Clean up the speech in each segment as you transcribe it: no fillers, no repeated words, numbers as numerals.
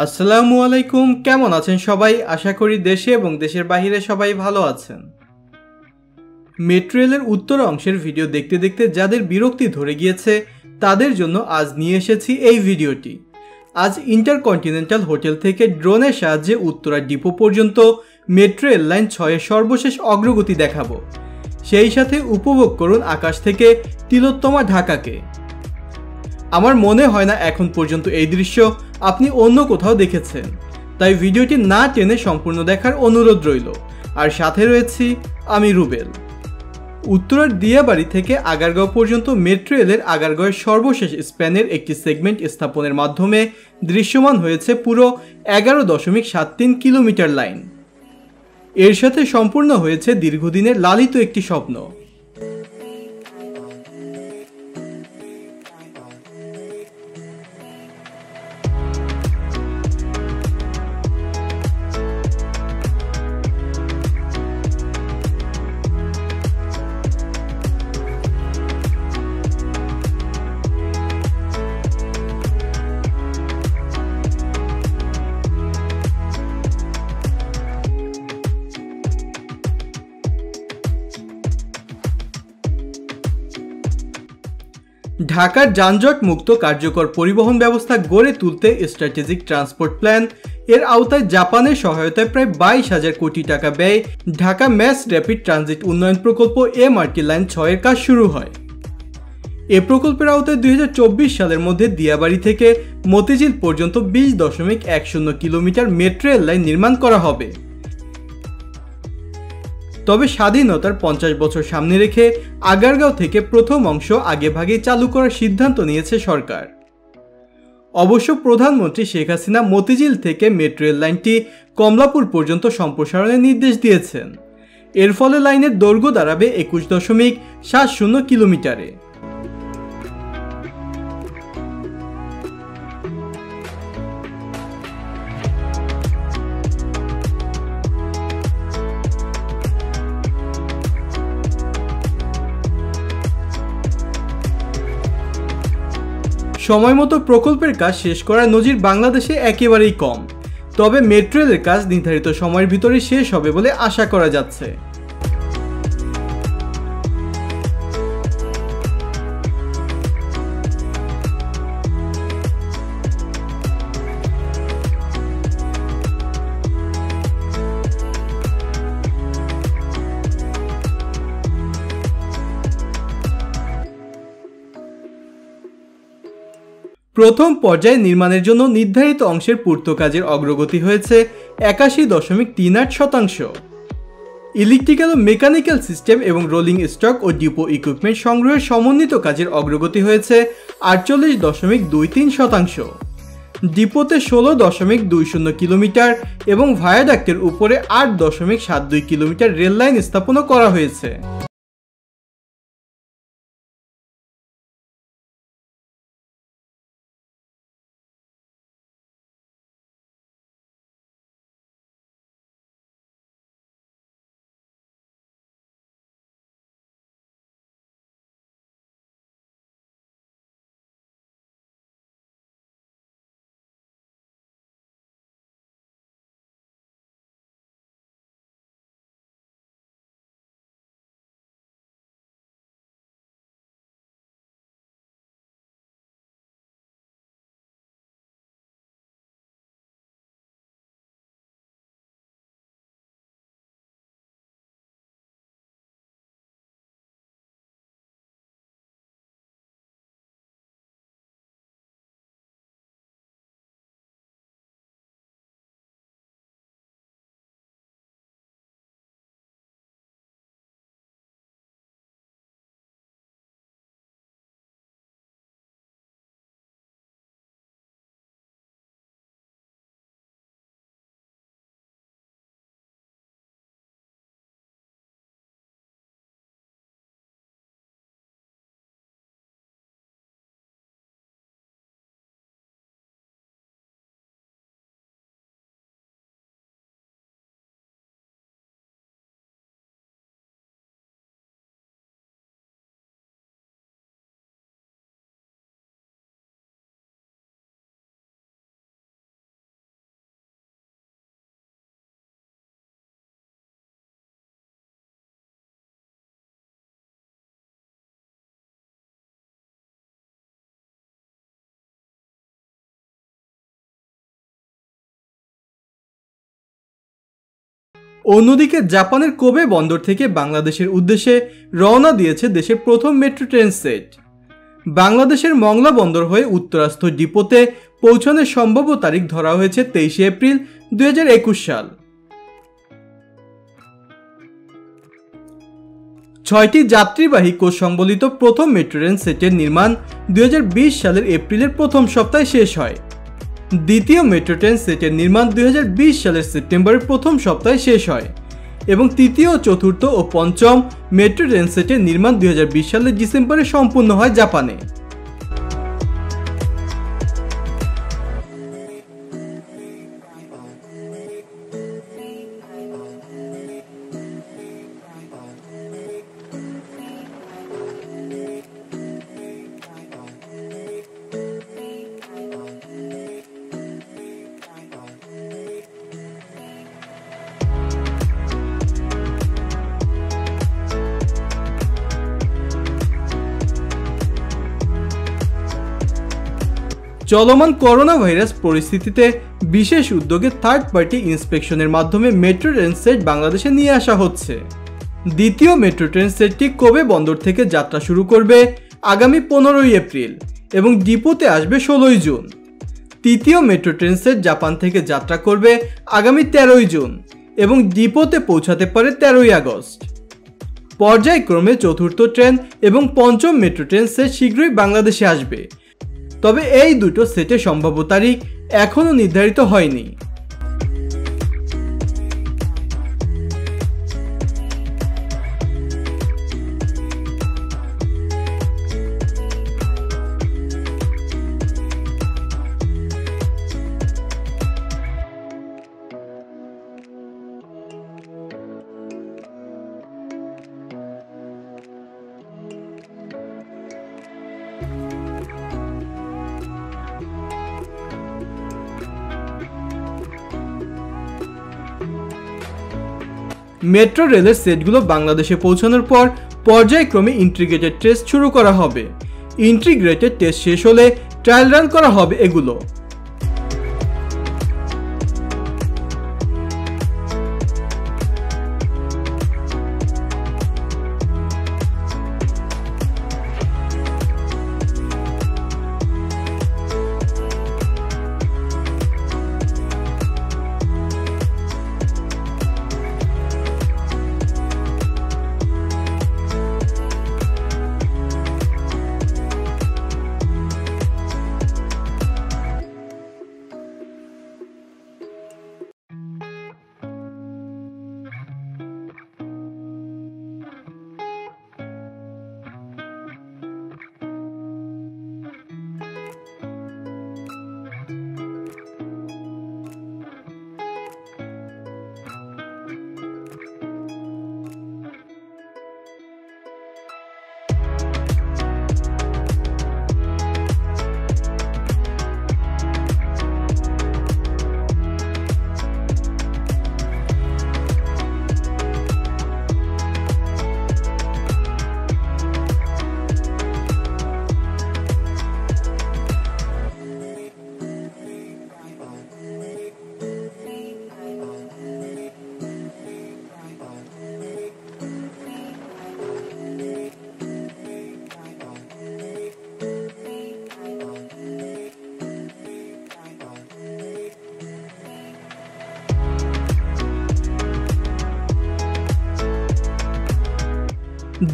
আসসালামু আলাইকুম, কেমন আছেন সবাই? আশা করি দেশে এবং দেশের বাইরে সবাই ভালো আছেন। মেট্রো রেলের উত্তর অংশের ভিডিও দেখতে দেখতে যাদের বিরক্তি ধরে গিয়েছে তাদের জন্য আজ নিয়ে এসেছি এই ভিডিওটি। আজ ইন্টারকন্টিনেন্টাল হোটেল থেকে ড্রোনের সাহায্যে উত্তরা ডিপো পর্যন্ত মেট্রো রেল লাইন 6-এর সর্বশেষ অগ্রগতি দেখাবো। সেই সাথে উপভোগ করুন আকাশ থেকে তিলোত্তমা ঢাকাকে। আমার মনে হয় না এখন পর্যন্ত এই দৃশ্য আপনি অন্য কোথাও দেখেছেন, তাই ভিডিওটি না টেনে সম্পূর্ণ দেখার অনুরোধ রইল। আর সাথে রয়েছি আমি রুবেল। উত্তরার দিয়াবাড়ি থেকে আগারগাঁও পর্যন্ত মেট্রো রেলের আগারগাঁওয়ের সর্বশেষ স্প্যানের একটি সেগমেন্ট স্থাপনের মাধ্যমে দৃশ্যমান হয়েছে পুরো 11.73 কিলোমিটার লাইন। এর সাথে সম্পূর্ণ হয়েছে দীর্ঘদিনের লালিত একটি স্বপ্ন। ঢাকার যানজট মুক্ত কার্যকর পরিবহন ব্যবস্থা গড়ে তুলতে স্ট্র্যাটেজিক ট্রান্সপোর্ট প্ল্যান এর আওতায় জাপানের সহায়তায় প্রায় 22,000 কোটি টাকা ব্যয়ে ঢাকা ম্যাস র্যাপিড ট্রানজিট উন্নয়ন প্রকল্প MRT লাইন 6-এর কাজ শুরু হয়। এ প্রকল্পের আওতায় 2024 সালের মধ্যে দিয়াবাড়ি থেকে মতিঝিল পর্যন্ত 20.10 কিলোমিটার মেট্রো রেল লাইন নির্মাণ করা হবে। তবে স্বাধীনতার 50 বছর সামনে রেখে আগারগাঁও থেকে প্রথম অংশ আগেভাগেই চালু করার সিদ্ধান্ত নিয়েছে সরকার। অবশ্য প্রধানমন্ত্রী শেখ হাসিনা মতিঝিল থেকে মেট্রো রেল লাইনটি কমলাপুর পর্যন্ত সম্প্রসারণের নির্দেশ দিয়েছেন। এর ফলে লাইনের দৈর্ঘ্য দাঁড়াবে 21.70 কিলোমিটারে। সময়মতো প্রকল্পের কাজ শেষ করার নজির বাংলাদেশে একেবারেই কম। তবে মেট্রো রেলের কাজ নির্ধারিত সময়ের ভিতরে শেষ হবে বলে আশা করা যাচ্ছে। প্রথম পর্যায়ে নির্মাণের জন্য নির্ধারিত অংশের পূর্ত কাজের অগ্রগতি হয়েছে 81.38%। ইলেকট্রিক্যাল ও মেকানিক্যাল সিস্টেম এবং রোলিং স্টক ও ডিপো ইকুইপমেন্ট সংগ্রহের সমন্বিত কাজের অগ্রগতি হয়েছে 48.23%। ডিপোতে 16.20 কিলোমিটার এবং ভায়াডাক্টের উপরে 8.72 কিলোমিটার রেল লাইন স্থাপনও করা হয়েছে। অন্যদিকে জাপানের কোবে বন্দর থেকে বাংলাদেশের উদ্দেশ্যে রওনা দিয়েছে দেশের প্রথম মেট্রো ট্রেন সেট। বাংলাদেশের মংলা বন্দর হয়ে উত্তরাস্থ ডিপোতে পৌঁছানোর সম্ভাব্য তারিখ ধরা হয়েছে 23 এপ্রিল 2021 সাল। 6টি যাত্রীবাহী কোচ সংবলিত প্রথম মেট্রো ট্রেন সেটের নির্মাণ 2020 সালের এপ্রিলের প্রথম সপ্তাহে শেষ হয়। দ্বিতীয় মেট্রো ট্রেন সেটের নির্মাণ 2020 সালের সেপ্টেম্বরের প্রথম সপ্তাহে শেষ হয় এবং তৃতীয়, চতুর্থ ও পঞ্চম মেট্রো ট্রেন সেটের নির্মাণ 2020 সালের ডিসেম্বরে সম্পূর্ণ হয় জাপানে। চলমান করোনা ভাইরাস পরিস্থিতিতে বিশেষ উদ্যোগে থার্ড পার্টি ইন্সপেকশনের মাধ্যমে মেট্রো ট্রেন সেট বাংলাদেশে নিয়ে আসা হচ্ছে। দ্বিতীয় মেট্রো ট্রেন সেটটি কোবে বন্দর থেকে যাত্রা শুরু করবে আগামী 15 এপ্রিল এবং ডিপোতে আসবে 16 জুন। তৃতীয় মেট্রো ট্রেন সেট জাপান থেকে যাত্রা করবে আগামী 13 জুন এবং ডিপোতে পৌঁছাতে পারে 13 আগস্ট। পর্যায়ক্রমে চতুর্থ ট্রেন এবং পঞ্চম মেট্রো ট্রেন সেট শীঘ্রই বাংলাদেশে আসবে, তবে এই দুটো সেটের সম্ভাব্য তারিখ এখনও নির্ধারিত হয়নি। মেট্রো রেলের সেটগুলো বাংলাদেশে পৌঁছানোর পর পর্যায়ক্রমে ইন্টিগ্রেটেড টেস্ট শুরু করা হবে। ইন্টিগ্রেটেড টেস্ট শেষ হলে ট্রায়াল রান করা হবে এগুলো।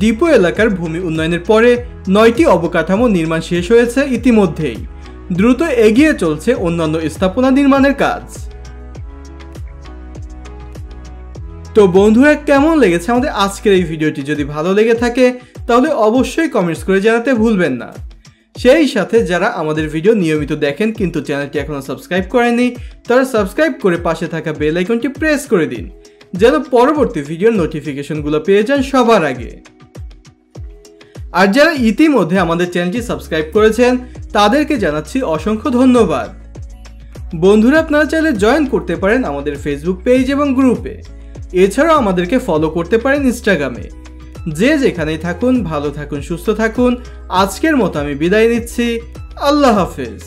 ডিপো এলাকার ভূমি উন্নয়নের পরে 9টি অবকাঠামো নির্মাণ শেষ হয়েছে ইতিমধ্যেই। দ্রুত এগিয়ে চলছে অন্যান্য স্থাপনা নির্মাণের কাজ। তো বন্ধুরা, কেমন লেগেছে আমাদের আজকের এই ভিডিওটি? যদি ভালো লেগে থাকে তাহলে অবশ্যই কমেন্টস করে জানাতে ভুলবেন না। সেই সাথে যারা আমাদের ভিডিও নিয়মিত দেখেন কিন্তু চ্যানেলটি এখনো সাবস্ক্রাইব করেননি, তারা সাবস্ক্রাইব করে পাশে থাকা বেল আইকনটি প্রেস করে দিন, যেন পরবর্তী ভিডিওর নোটিফিকেশনগুলো পেয়ে যান সবার আগে। আর যারা ইতিমধ্যে আমাদের চ্যানেলটি সাবস্ক্রাইব করেছেন তাদেরকে জানাচ্ছি অসংখ্য ধন্যবাদ। বন্ধুরা, আপনারা চাইলে জয়েন করতে পারেন আমাদের ফেসবুক পেজ এবং গ্রুপে। এছাড়াও আমাদেরকে ফলো করতে পারেন ইনস্টাগ্রামে। যে যেখানেই থাকুন ভালো থাকুন, সুস্থ থাকুন। আজকের মতো আমি বিদায় নিচ্ছি। আল্লাহ হাফেজ।